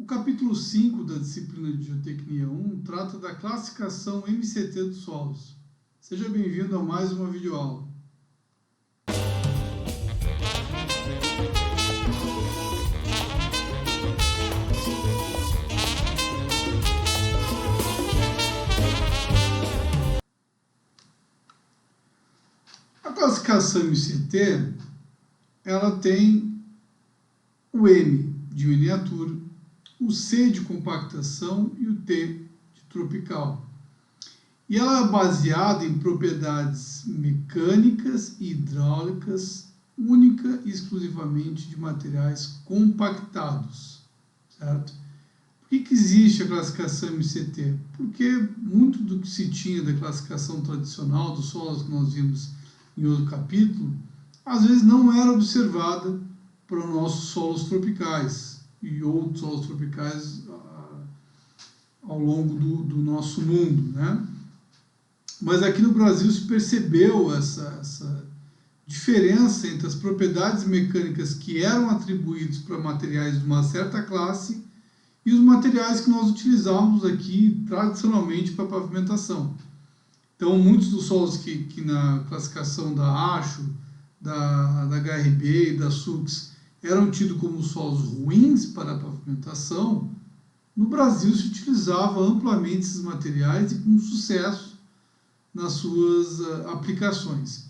O capítulo 5 da disciplina de Geotecnia 1 trata da classificação MCT dos solos. Seja bem-vindo a mais uma videoaula. A classificação MCT, ela tem o M de miniatura, o C de compactação e o T de tropical. E ela é baseada em propriedades mecânicas e hidráulicas, única e exclusivamente de materiais compactados, certo? Por que existe a classificação MCT? Porque muito do que se tinha da classificação tradicional dos solos que nós vimos em outro capítulo, às vezes não era observada para os nossos solos tropicais e outros solos tropicais ao longo do nosso mundo, né? Mas aqui no Brasil se percebeu essa diferença entre as propriedades mecânicas que eram atribuídas para materiais de uma certa classe e os materiais que nós utilizávamos aqui tradicionalmente para pavimentação. Então, muitos dos solos que na classificação da ASHO, da HRB e da SUX eram tidos como solos ruins para a pavimentação, no Brasil se utilizava amplamente esses materiais e com sucesso nas suas aplicações.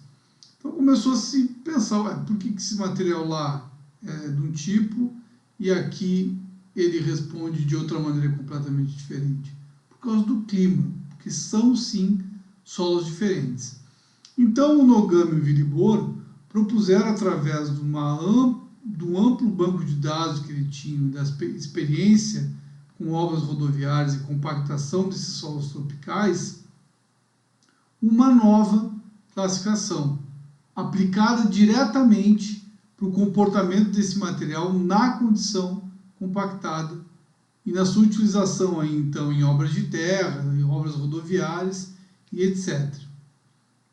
Então começou a se pensar, por que esse material lá é de um tipo e aqui ele responde de outra maneira completamente diferente? Por causa do clima, porque são sim solos diferentes. Então o Nogami e o Wiribor propuseram, através de um amplo banco de dados que ele tinha, da experiência com obras rodoviárias e compactação desses solos tropicais, uma nova classificação, aplicada diretamente para o comportamento desse material na condição compactada e na sua utilização aí, então, em obras de terra, em obras rodoviárias e etc.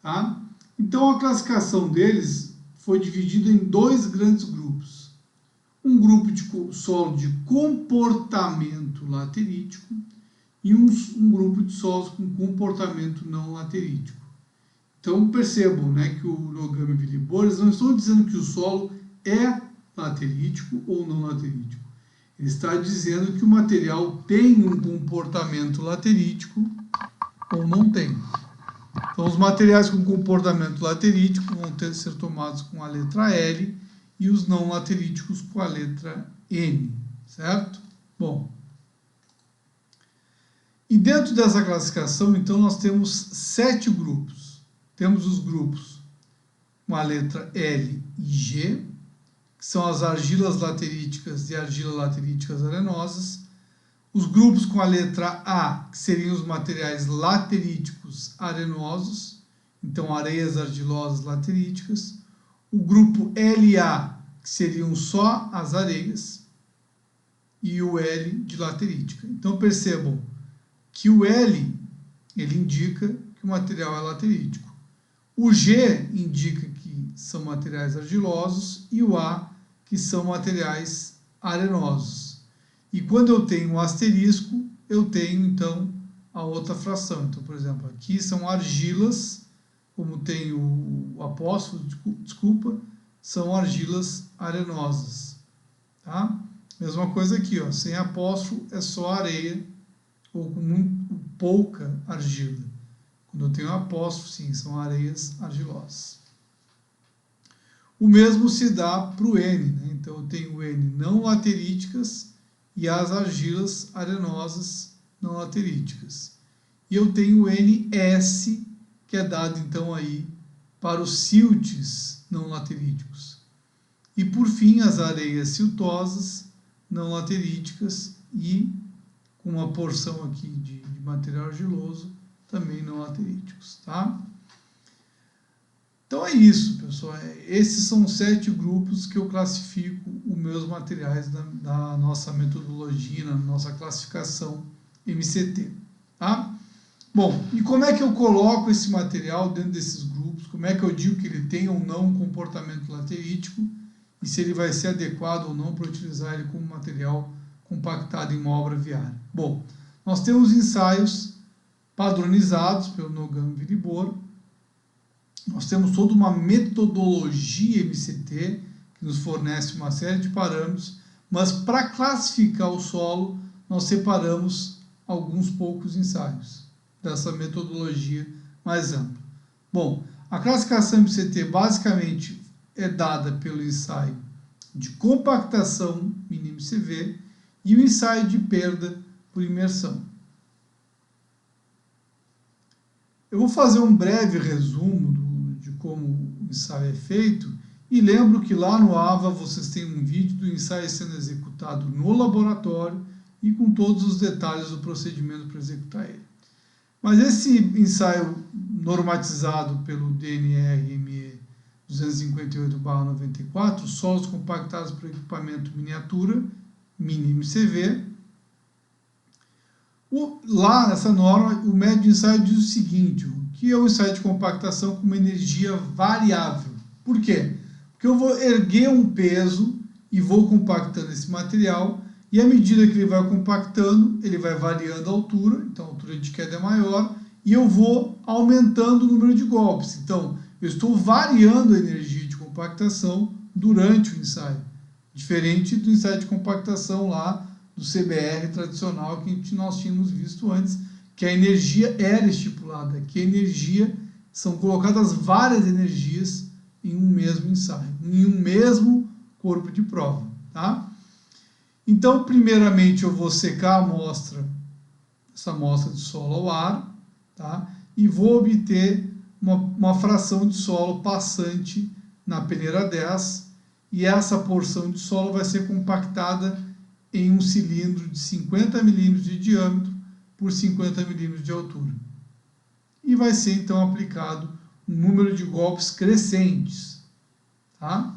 Tá? Então, a classificação deles foi dividida em dois grandes grupos. Um grupo de solo de comportamento laterítico e um grupo de solos com comportamento não laterítico. Então percebam, né, que o Nogami e o Wiribor, eles não estão dizendo que o solo é laterítico ou não laterítico. Ele está dizendo que o material tem um comportamento laterítico ou não tem. Então os materiais com comportamento laterítico vão ser tomados com a letra L e os não lateríticos com a letra N, certo? Bom, e dentro dessa classificação, então, nós temos 7 grupos. Temos os grupos com a letra L e G, que são as argilas lateríticas e argilas lateríticas arenosas. Os grupos com a letra A, que seriam os materiais lateríticos arenosos, então areias argilosas lateríticas. O grupo LA, que seriam só as areias, e o L de laterítica. Então percebam que o L, ele indica que o material é laterítico. O G indica que são materiais argilosos e o A, que são materiais arenosos. E quando eu tenho um asterisco, eu tenho, então, a outra fração. Então, por exemplo, aqui são argilas, como tem o apóstrofo, desculpa, são argilas arenosas. Tá? Mesma coisa aqui, ó, sem apóstrofo é só areia, ou com pouca argila. Quando eu tenho apóstrofo, sim, são areias argilosas. O mesmo se dá para o N, né? Então eu tenho o N não lateríticas e as argilas arenosas não lateríticas. E eu tenho o NS, que é dado então aí para os siltes não lateríticos. E por fim, as areias siltosas não lateríticas e com uma porção aqui de material argiloso, também não lateríticos, tá? Então é isso, pessoal. Esses são 7 grupos que eu classifico os meus materiais da nossa metodologia, na nossa classificação MCT, tá? Bom, e como é que eu coloco esse material dentro desses grupos? Como é que eu digo que ele tem ou não um comportamento laterítico e se ele vai ser adequado ou não para utilizar ele como material compactada em uma obra viária. Bom, nós temos ensaios padronizados pelo Nogam e Vilibor. Nós temos toda uma metodologia MCT que nos fornece uma série de parâmetros, mas para classificar o solo, nós separamos alguns poucos ensaios dessa metodologia mais ampla. Bom, a classificação MCT basicamente é dada pelo ensaio de compactação mini-MCV e o ensaio de perda por imersão. Eu vou fazer um breve resumo de como o ensaio é feito e lembro que lá no AVA vocês têm um vídeo do ensaio sendo executado no laboratório e com todos os detalhes do procedimento para executar ele. Mas esse ensaio normatizado pelo DNR-ME 258/94, solos compactados por equipamento miniatura, mini-MCV, lá nessa norma, o método de ensaio diz o seguinte, que é o ensaio de compactação com uma energia variável. Por quê? Porque eu vou erguer um peso e vou compactando esse material, e à medida que ele vai compactando, ele vai variando a altura, então a altura de queda é maior, e eu vou aumentando o número de golpes. Então, eu estou variando a energia de compactação durante o ensaio, diferente do ensaio de compactação lá do CBR tradicional que nós tínhamos visto antes, que a energia era estipulada, que a energia, são colocadas várias energias em um mesmo ensaio, em um mesmo corpo de prova, tá? Então, primeiramente, eu vou secar a amostra, essa amostra de solo ao ar, tá? E vou obter uma fração de solo passante na peneira 10, e essa porção de solo vai ser compactada em um cilindro de 50 milímetros de diâmetro por 50 milímetros de altura. E vai ser, então, aplicado um número de golpes crescentes, tá?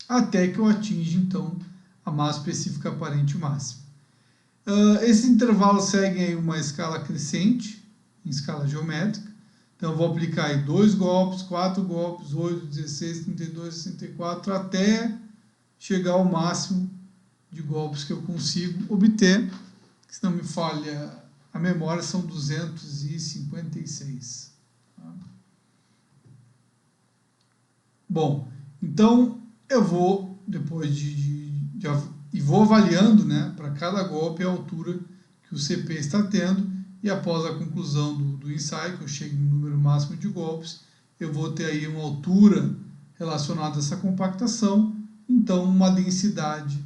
Até que eu atinja, então, a massa específica aparente máxima. Esse intervalo segue aí uma escala crescente, em escala geométrica. Então, eu vou aplicar aí 2 golpes, 4 golpes, 8, 16, 32, 64, até chegar ao máximo de golpes que eu consigo obter, que se não me falha a memória, são 256. Tá? Bom, então eu vou, depois e vou avaliando, né, para cada golpe a altura que o CP está tendo, e após a conclusão do ensaio, que eu chegue no número máximo de golpes, eu vou ter aí uma altura relacionada a essa compactação, então uma densidade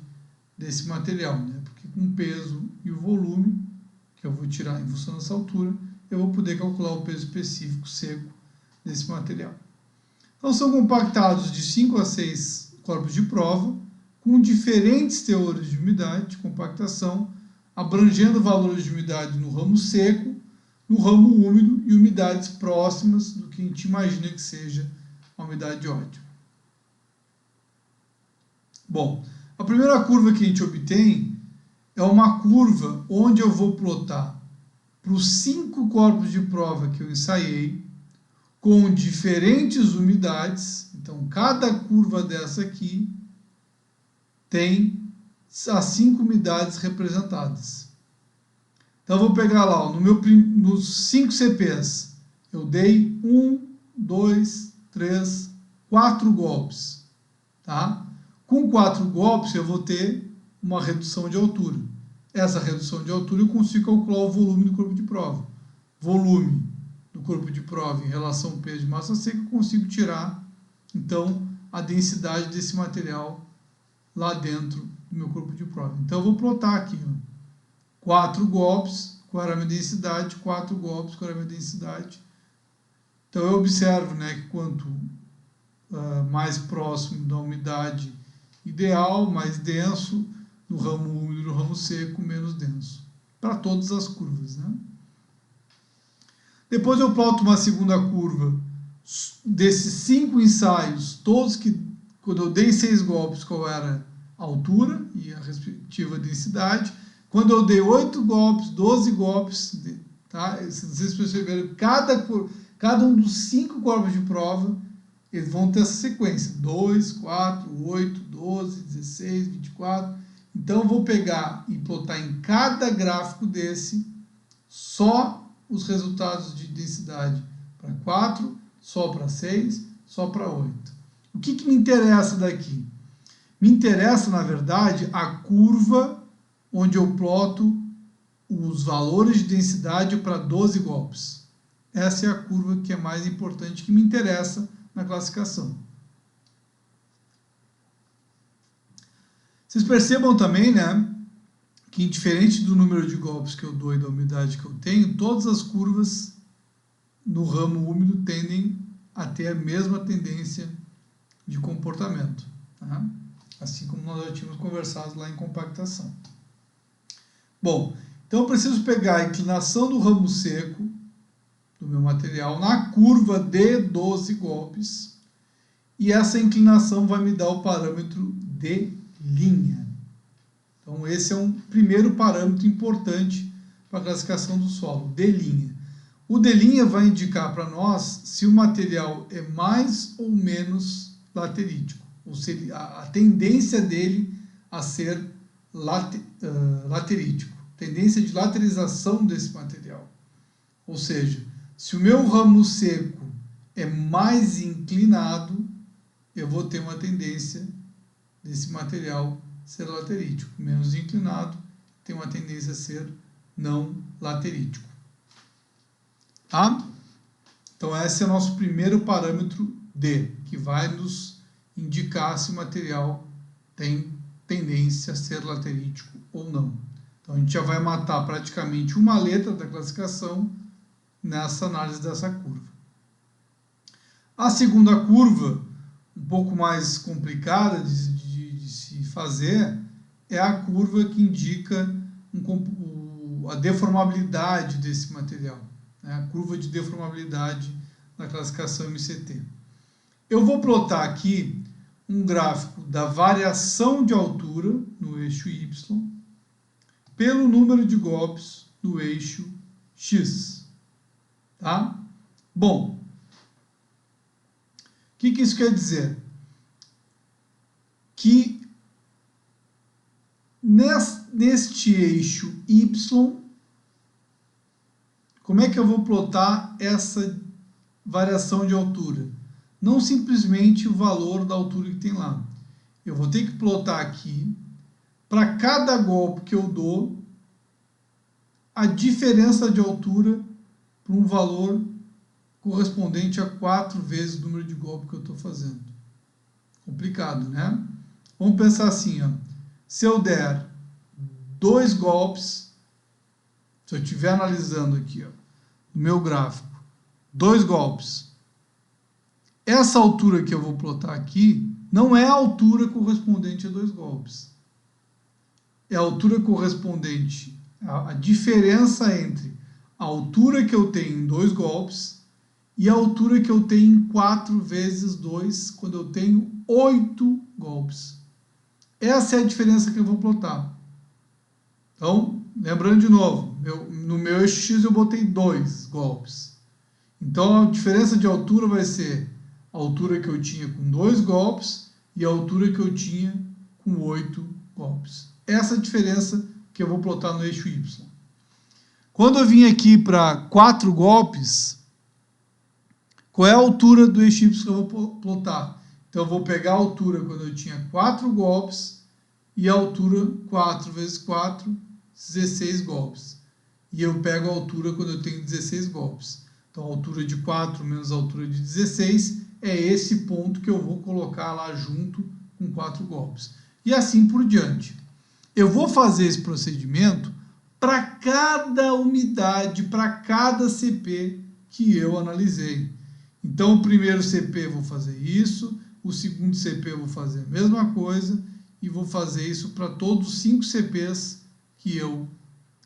desse material, né? Porque com o peso e o volume, que eu vou tirar em função dessa altura, eu vou poder calcular o peso específico seco desse material. Então são compactados de 5 a 6 corpos de prova, com diferentes teores de umidade, de compactação, abrangendo valores de umidade no ramo seco, no ramo úmido e umidades próximas do que a gente imagina que seja a umidade ótima. Bom, a primeira curva que a gente obtém é uma curva onde eu vou plotar para os 5 corpos de prova que eu ensaiei, com diferentes umidades. Então, cada curva dessa aqui tem as 5 umidades representadas. Então, eu vou pegar lá, nos 5 CPs, eu dei 1, 2, 3, 4 golpes, tá? Com 4 golpes, eu vou ter uma redução de altura. Essa redução de altura eu consigo calcular o volume do corpo de prova. Volume do corpo de prova em relação ao peso de massa seca, eu consigo tirar, então, a densidade desse material lá dentro do meu corpo de prova. Então, eu vou plotar aqui, ó, 4 golpes, qual era a minha densidade, 4 golpes, qual era a minha densidade. Então, eu observo, né, que quanto mais próximo da umidade ideal, mais denso, no ramo úmido e no ramo seco, menos denso. Para todas as curvas, né? Depois eu ploto uma segunda curva desses 5 ensaios, todos que, quando eu dei 6 golpes, qual era a altura e a respectiva densidade. Quando eu dei 8 golpes, 12 golpes, tá? Vocês perceberam que cada um dos 5 corpos de prova, eles vão ter essa sequência, 2, 4, 8, 12, 16, 24, Então, eu vou pegar e plotar em cada gráfico desse só os resultados de densidade para 4, só para 6, só para 8. O que me interessa daqui? Me interessa, na verdade, a curva onde eu ploto os valores de densidade para 12 golpes. Essa é a curva que é mais importante, que me interessa na classificação. Vocês percebam também, né, que diferente do número de golpes que eu dou e da umidade que eu tenho, todas as curvas no ramo úmido tendem a ter a mesma tendência de comportamento, tá? Assim como nós já tínhamos conversado lá em compactação. Bom, então eu preciso pegar a inclinação do ramo seco do meu material na curva de 12 golpes e essa inclinação vai me dar o parâmetro de linha. Então esse é um primeiro parâmetro importante para a classificação do solo, de linha. O de linha vai indicar para nós se o material é mais ou menos laterítico, ou se a tendência dele a ser laterítico, tendência de lateralização desse material. Ou seja, se o meu ramo seco é mais inclinado, eu vou ter uma tendência desse material ser laterítico. Menos inclinado, tem uma tendência a ser não laterítico. Tá? Então, esse é o nosso primeiro parâmetro D, que vai nos indicar se o material tem tendência a ser laterítico ou não. Então, a gente já vai matar praticamente uma letra da classificação nessa análise dessa curva. A segunda curva, um pouco mais complicada de se fazer, é a curva que indica a deformabilidade desse material, né? A curva de deformabilidade na classificação MCT. Eu vou plotar aqui um gráfico da variação de altura no eixo Y pelo número de golpes no eixo X. Tá? Bom, o que isso quer dizer? Que neste eixo Y, como é que eu vou plotar essa variação de altura? Não simplesmente o valor da altura que tem lá. Eu vou ter que plotar aqui, para cada golpe que eu dou, a diferença de altura para um valor correspondente a 4 vezes o número de golpes que eu estou fazendo. Complicado, né? Vamos pensar assim, ó. Se eu der 2 golpes, se eu estiver analisando aqui, ó, no meu gráfico, 2 golpes, essa altura que eu vou plotar aqui não é a altura correspondente a 2 golpes. É a altura correspondente, a diferença entre a altura que eu tenho em 2 golpes e a altura que eu tenho em 4 vezes 2, quando eu tenho 8 golpes. Essa é a diferença que eu vou plotar. Então, lembrando de novo, no meu eixo X eu botei 2 golpes. Então, a diferença de altura vai ser a altura que eu tinha com 2 golpes e a altura que eu tinha com 8 golpes. Essa é a diferença que eu vou plotar no eixo Y. Quando eu vim aqui para 4 golpes, qual é a altura do eixo Y que eu vou plotar? Então, eu vou pegar a altura quando eu tinha 4 golpes e a altura 4 vezes 4, 16 golpes. E eu pego a altura quando eu tenho 16 golpes. Então, a altura de 4 menos a altura de 16 é esse ponto que eu vou colocar lá junto com 4 golpes. E assim por diante. Eu vou fazer esse procedimento para cada umidade, para cada CP que eu analisei. Então, o primeiro CP eu vou fazer isso, o segundo CP eu vou fazer a mesma coisa e vou fazer isso para todos os 5 CPs que eu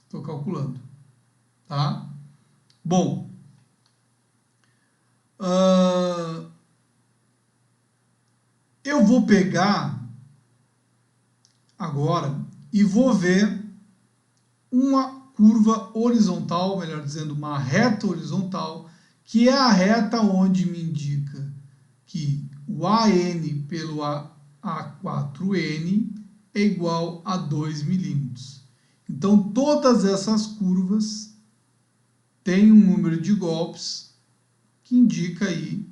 estou calculando. Tá? Bom, eu vou pegar agora e vou ver uma curva horizontal, melhor dizendo, uma reta horizontal, que é a reta onde me indica que o AN pelo A4N é igual a 2 milímetros. Então, todas essas curvas têm um número de golpes que indica aí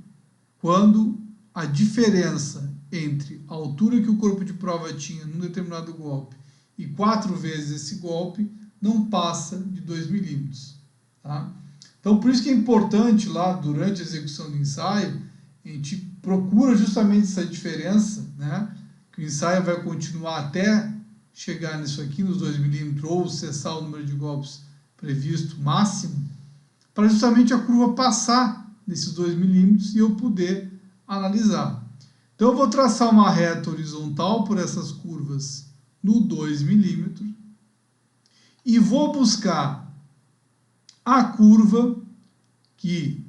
quando a diferença entre a altura que o corpo de prova tinha num determinado golpe e 4 vezes esse golpe não passa de 2 milímetros. Tá? Então, por isso que é importante lá, durante a execução do ensaio, a gente procura justamente essa diferença, né? Que o ensaio vai continuar até chegar nisso aqui, nos 2 milímetros, ou cessar o número de golpes previsto máximo, para justamente a curva passar nesses 2 milímetros e eu poder analisar. Então, eu vou traçar uma reta horizontal por essas curvas no 2 milímetros e vou buscar a curva que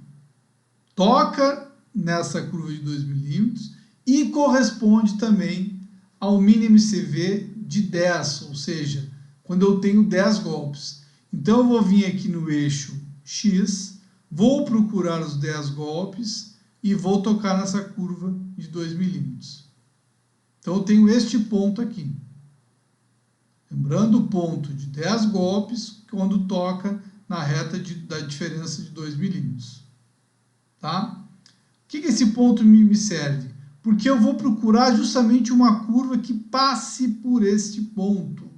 toca nessa curva de 2 milímetros e corresponde também ao mínimo MCV de 10, ou seja, quando eu tenho 10 golpes. Então, eu vou vir aqui no eixo X, vou procurar os 10 golpes e vou tocar nessa curva de 2 milímetros. Então, eu tenho este ponto aqui. Lembrando o ponto de 10 golpes quando toca na reta da diferença de 2 milímetros. Tá? O que esse ponto me serve? Porque eu vou procurar justamente uma curva que passe por este ponto.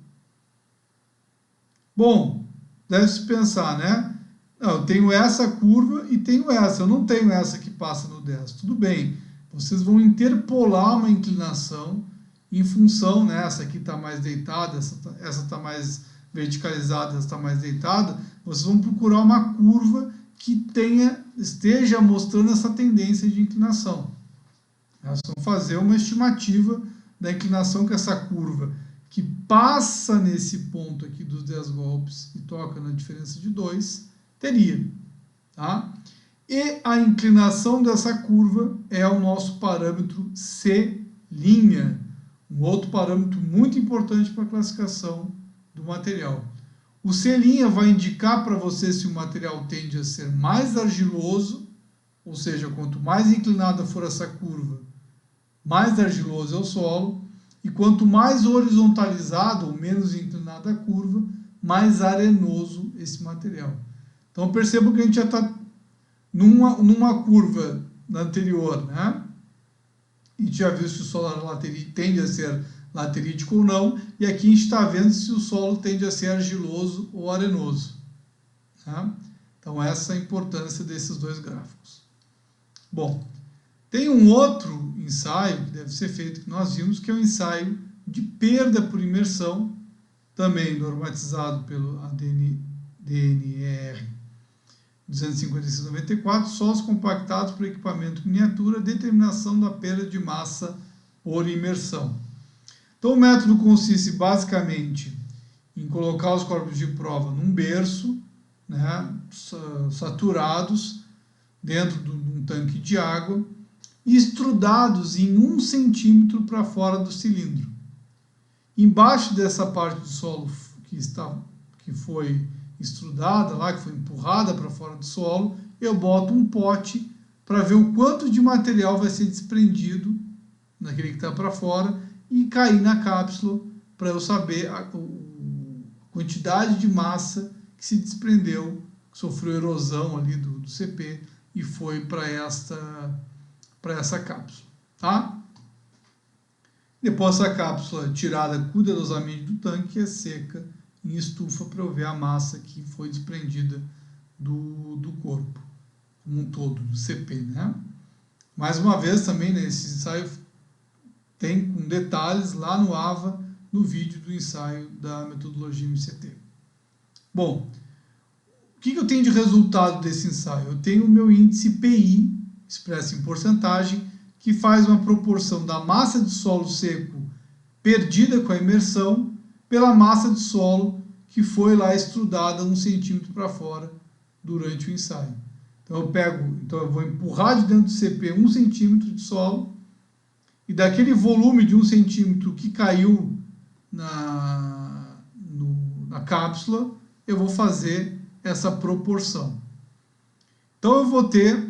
Bom, deve-se pensar, né? Não, eu tenho essa curva e tenho essa. Eu não tenho essa que passa no 10. Tudo bem. Vocês vão interpolar uma inclinação em função, né? Essa aqui está mais deitada, essa está mais verticalizada, essa está mais deitada. Vocês vão procurar uma curva que esteja mostrando essa tendência de inclinação. Nós vamos fazer uma estimativa da inclinação que essa curva, que passa nesse ponto aqui dos 10 golpes e toca na diferença de 2, teria. Tá? E a inclinação dessa curva é o nosso parâmetro C', um outro parâmetro muito importante para a classificação do material. O C' vai indicar para você se o material tende a ser mais argiloso, ou seja, quanto mais inclinada for essa curva, mais argiloso é o solo, e quanto mais horizontalizado ou menos inclinada a curva, mais arenoso esse material. Então percebam que a gente já está numa curva anterior, né? A gente já viu se o solo tende a ser laterítico ou não, e aqui a gente está vendo se o solo tende a ser argiloso ou arenoso. Tá? Então essa é a importância desses dois gráficos. Bom, tem um outro ensaio que deve ser feito, que nós vimos, que é o ensaio de perda por imersão, também normatizado pelo DNR 256/94, solos compactados por equipamento miniatura, determinação da perda de massa por imersão. Então, o método consiste basicamente em colocar os corpos de prova num berço, né, saturados, dentro de um tanque de água, e estrudados em 1 centímetro para fora do cilindro. Embaixo dessa parte do solo que foi estrudada lá, que foi empurrada para fora do solo, eu boto um pote para ver o quanto de material vai ser desprendido naquele que está para fora e cair na cápsula para eu saber a quantidade de massa que se desprendeu, que sofreu erosão ali do CP e foi para essa cápsula, tá? Depois essa cápsula tirada cuidadosamente do tanque é seca em estufa para eu ver a massa que foi desprendida do corpo como um todo, do CP, né? Mais uma vez também, né, esse ensaio tem com detalhes lá no AVA, no vídeo do ensaio da metodologia MCT. Bom, o que eu tenho de resultado desse ensaio? Eu tenho o meu índice PI, expresso em porcentagem, que faz uma proporção da massa de solo seco perdida com a imersão pela massa de solo que foi lá estrudada 1 centímetro para fora durante o ensaio. Então eu vou empurrar de dentro do CP 1 centímetro de solo e daquele volume de 1 centímetro que caiu na cápsula, eu vou fazer essa proporção. Então eu vou ter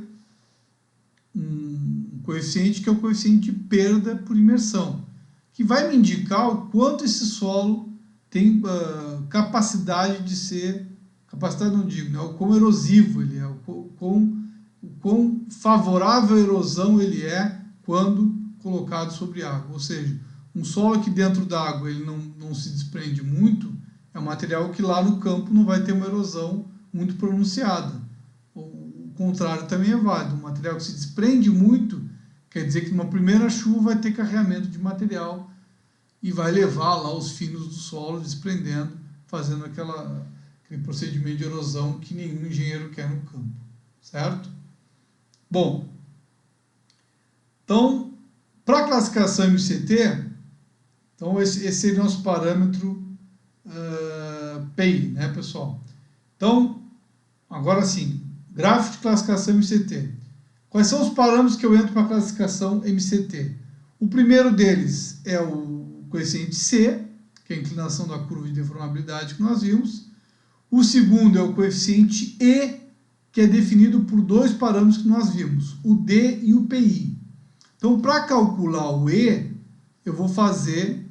um coeficiente que é o coeficiente de perda por imersão, que vai me indicar o quanto esse solo tem capacidade de ser, capacidade não digo, né, o quão erosivo ele é, o quão favorável à erosão ele é quando colocado sobre água. Ou seja, um solo que dentro da água ele não se desprende muito, é um material que lá no campo não vai ter uma erosão muito pronunciada. O contrário também é válido. Um material que se desprende muito, quer dizer que numa primeira chuva vai ter carreamento de material e vai levar lá os finos do solo desprendendo, fazendo aquele procedimento de erosão que nenhum engenheiro quer no campo, certo? Bom, então, para a classificação MCT, então esse seria o nosso parâmetro PI, né, pessoal? Então, agora sim, gráfico de classificação MCT. Quais são os parâmetros que eu entro para a classificação MCT? O primeiro deles é o coeficiente C, que é a inclinação da curva de deformabilidade que nós vimos. O segundo é o coeficiente E, que é definido por dois parâmetros que nós vimos, o D e o PI. Então, para calcular o E, eu vou fazer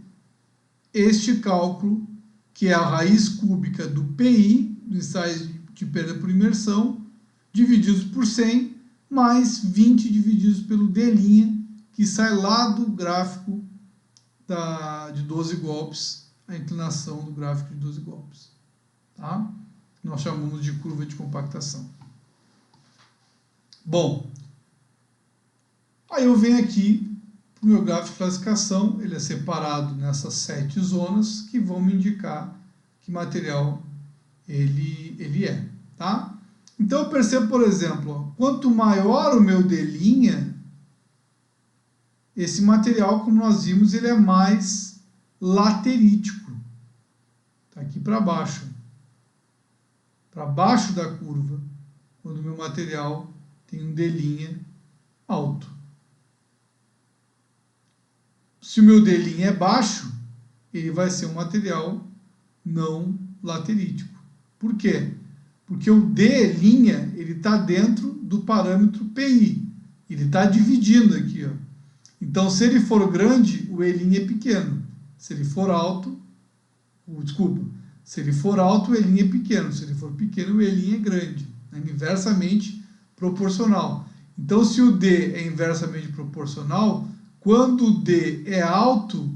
este cálculo, que é a raiz cúbica do PI, do ensaio de perda por imersão, divididos por 100, mais 20 divididos pelo D', que sai lá do gráfico de 12 golpes, a inclinação do gráfico de 12 golpes. Tá? Nós chamamos de curva de compactação. Bom, aí eu venho aqui para o meu gráfico de classificação, ele é separado nessas 7 zonas que vão me indicar que material ele é. Tá? Então eu percebo, por exemplo, ó, quanto maior o meu D', esse material, como nós vimos, ele é mais laterítico. Está aqui para baixo. Para baixo da curva, quando o meu material tem um D' alto. Se o meu D' é baixo, ele vai ser um material não laterítico. Por quê? Porque o D' ele está dentro do parâmetro PI. Ele está dividindo aqui, ó. Então, se ele for grande, o E' é pequeno. Se ele for alto, se ele for alto, o E' é pequeno. Se ele for pequeno, o E' é grande. É inversamente proporcional. Então, se o D é inversamente proporcional, quando o D é alto,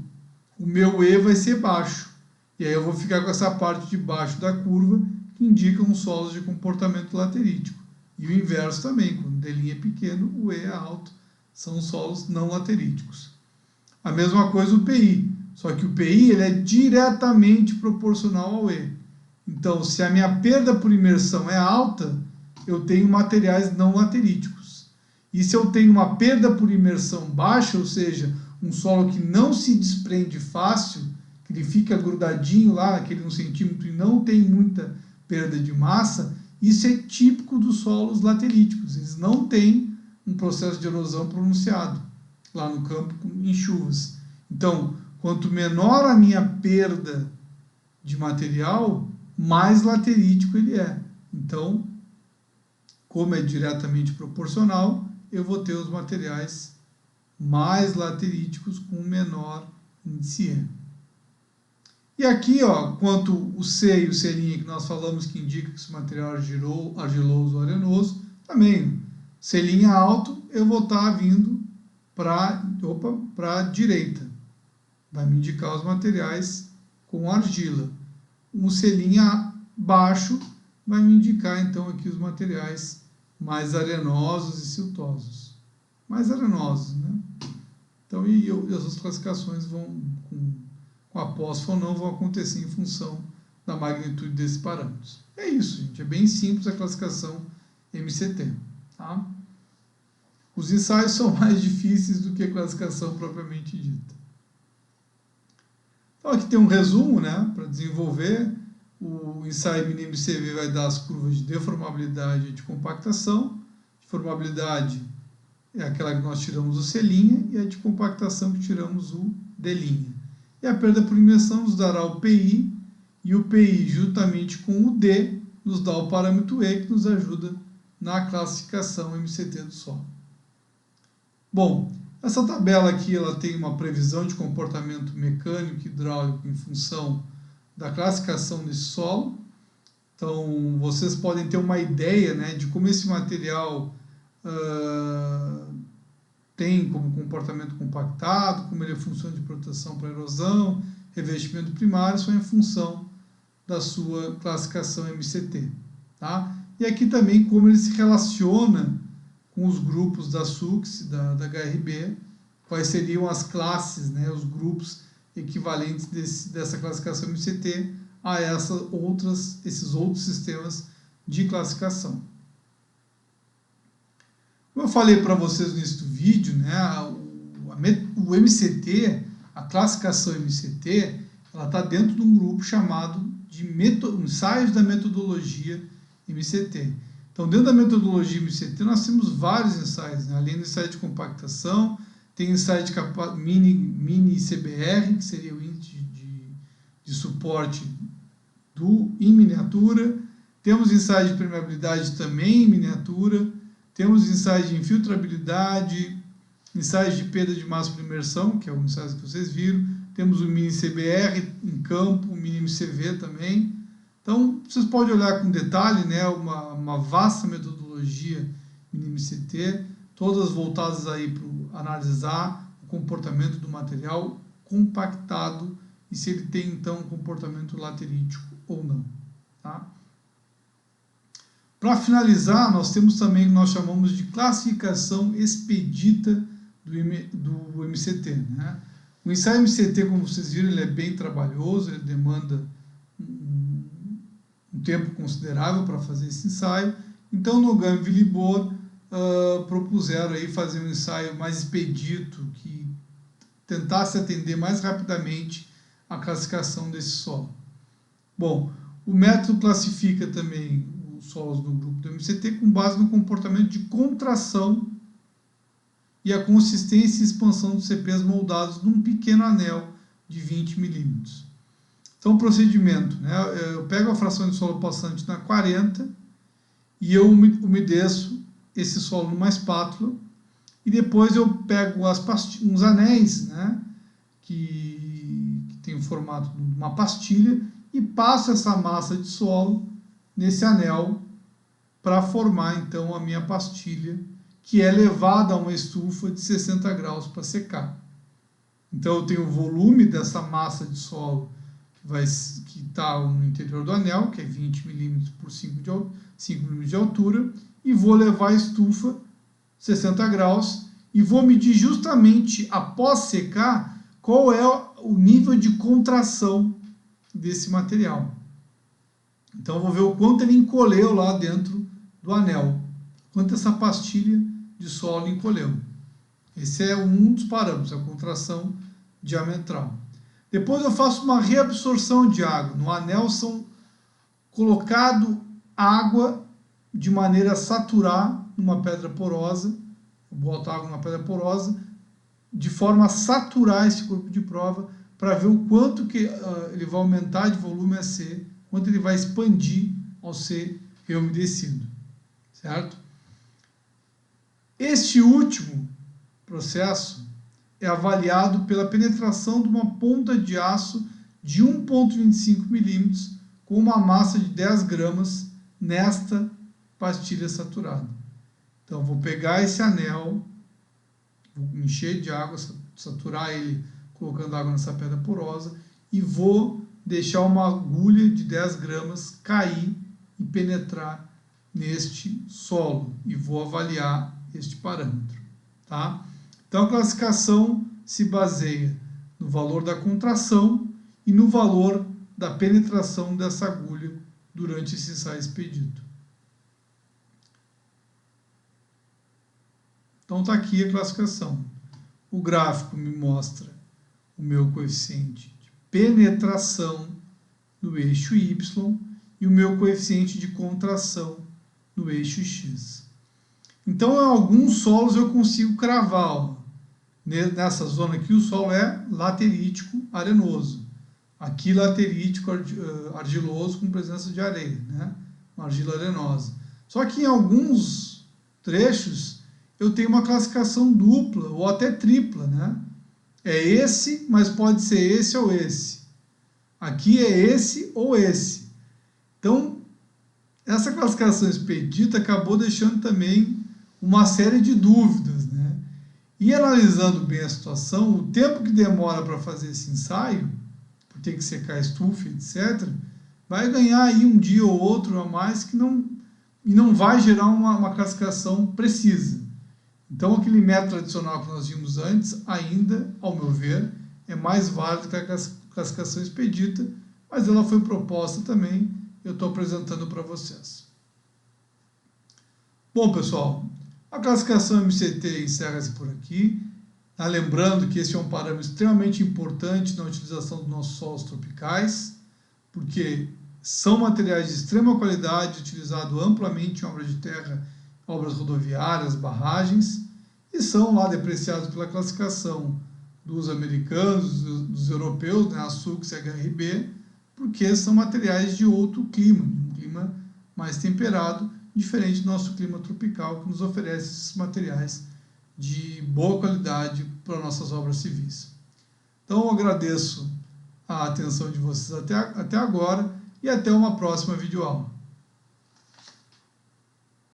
o meu E vai ser baixo. E aí eu vou ficar com essa parte de baixo da curva, que indica um solos de comportamento laterítico. E o inverso também, quando o D' é pequeno, o E é alto, são solos não lateríticos. A mesma coisa o PI, só que o PI ele é diretamente proporcional ao E. Então, se a minha perda por imersão é alta, eu tenho materiais não lateríticos. E se eu tenho uma perda por imersão baixa, ou seja, um solo que não se desprende fácil, que ele fica grudadinho lá, naquele 1 centímetro, e não tem muita perda de massa, isso é típico dos solos lateríticos. Eles não têm um processo de erosão pronunciado lá no campo em chuvas. Então, quanto menor a minha perda de material, mais laterítico ele é. Então, como é diretamente proporcional, eu vou ter os materiais mais lateríticos com menor índice E. E aqui, ó, quanto o C e o C' que nós falamos que indica que esse material é argiloso ou arenoso, também, C' alto, eu vou estar vindo para a direita. Vai me indicar os materiais com argila. Um C' baixo vai me indicar, então, aqui os materiais mais arenosos e siltosos. Mais arenosos, né? Então, e as outras classificações vão, com apóstrofo ou não, vão acontecer em função da magnitude desses parâmetros. É isso, gente. É bem simples a classificação MCT. Tá? Os ensaios são mais difíceis do que a classificação propriamente dita. Então, aqui tem um resumo, né, para desenvolver. O ensaio mini-MCV vai dar as curvas de deformabilidade e de compactação. Deformabilidade é aquela que nós tiramos o C' e a de compactação que tiramos o D'. E a perda por imersão nos dará o PI, e o PI, juntamente com o D, nos dá o parâmetro E, que nos ajuda na classificação MCT do solo. Bom, Essa tabela aqui ela tem uma previsão de comportamento mecânico e hidráulico em função da classificação desse solo. Então, vocês podem ter uma ideia, né, de como esse material tem como comportamento compactado, como ele funciona de proteção para erosão, revestimento primário, só em função da sua classificação MCT. Tá? E aqui também como ele se relaciona com os grupos da SUX, da HRB, quais seriam as classes, né, os grupos equivalentes dessa classificação MCT a esses outros sistemas de classificação. Como eu falei para vocês no início do vídeo, né, o MCT, a classificação MCT, ela está dentro de um grupo chamado de ensaios da metodologia MCT. Então, dentro da metodologia MCT, nós temos vários ensaios, né? Além do ensaio de compactação, tem ensaio de mini CBR, que seria o índice de suporte em miniatura, temos ensaio de permeabilidade também em miniatura, temos ensaios de infiltrabilidade, ensaios de perda de massa por imersão, que é o ensaio que vocês viram, temos o mini CBR em campo, o mini MCV também. Então, vocês podem olhar com detalhe, né, uma vasta metodologia mini MCT, todas voltadas aí para analisar o comportamento do material compactado e se ele tem, então, um comportamento laterítico ou não. Tá? Para finalizar, nós temos também o que nós chamamos de classificação expedita do MCT. Né? O ensaio MCT, como vocês viram, ele é bem trabalhoso, ele demanda um tempo considerável para fazer esse ensaio. Então, no GAM e Libor propuseram aí fazer um ensaio mais expedito, que tentasse atender mais rapidamente a classificação desse solo. Bom, o método classifica também os solos no grupo do MCT com base no comportamento de contração e a consistência e expansão dos CPs moldados num pequeno anel de 20 milímetros. Então, o procedimento, né? Eu pego a fração de solo passante na 40 e eu umedeço esse solo numa espátula e depois eu pego uns anéis, né? que tem o formato de uma pastilha e passo essa massa de solo nesse anel para formar, então, a minha pastilha, que é levada a uma estufa de 60 graus para secar. Então, eu tenho o volume dessa massa de solo que está no interior do anel, que é 20 milímetros por 5 milímetros de altura, e vou levar a estufa 60 graus e vou medir justamente, após secar, qual é o nível de contração desse material. Então, eu vou ver o quanto ele encolheu lá dentro do anel, quanto essa pastilha de solo encolheu. Esse é um dos parâmetros, a contração diametral. Depois eu faço uma reabsorção de água. No anel são colocado água de maneira a saturar numa pedra porosa. Eu boto água numa pedra porosa de forma a saturar esse corpo de prova para ver o quanto que ele vai aumentar de volume a ser, quanto ele vai expandir ao ser reumedecido. Certo? Este último processo é avaliado pela penetração de uma ponta de aço de 1,25 milímetros com uma massa de 10 gramas nesta pastilha saturada. Então, vou pegar esse anel, vou encher de água, saturar ele colocando água nessa pedra porosa e vou deixar uma agulha de 10 gramas cair e penetrar neste solo e vou avaliar este parâmetro. Tá? Então, a classificação se baseia no valor da contração e no valor da penetração dessa agulha durante esse ensaio expedito. Então, está aqui a classificação. O gráfico me mostra o meu coeficiente de penetração no eixo Y e o meu coeficiente de contração no eixo X. Então, em alguns solos eu consigo cravar, ó, nessa zona aqui o solo é laterítico arenoso. Aqui laterítico argiloso com presença de areia, né? Uma argila arenosa. Só que em alguns trechos eu tenho uma classificação dupla ou até tripla, né? É esse, mas pode ser esse ou esse. Aqui é esse ou esse. Então, essa classificação expedita acabou deixando também uma série de dúvidas, né? E analisando bem a situação, o tempo que demora para fazer esse ensaio, por ter que secar a estufa, etc., vai ganhar aí um dia ou outro a mais que não vai gerar uma classificação precisa. Então, aquele método tradicional que nós vimos antes, ainda, ao meu ver, é mais válido que a classificação expedita, mas ela foi proposta também, eu estou apresentando para vocês. Bom, pessoal, a classificação MCT encerra-se por aqui. Lembrando que esse é um parâmetro extremamente importante na utilização dos nossos solos tropicais, porque são materiais de extrema qualidade, utilizados amplamente em obras de terra, obras rodoviárias, barragens, e são lá depreciados pela classificação dos americanos, dos europeus, né, a SUX e a HRB, porque são materiais de outro clima, um clima mais temperado, diferente do nosso clima tropical, que nos oferece esses materiais de boa qualidade para nossas obras civis. Então, eu agradeço a atenção de vocês até agora e até uma próxima videoaula.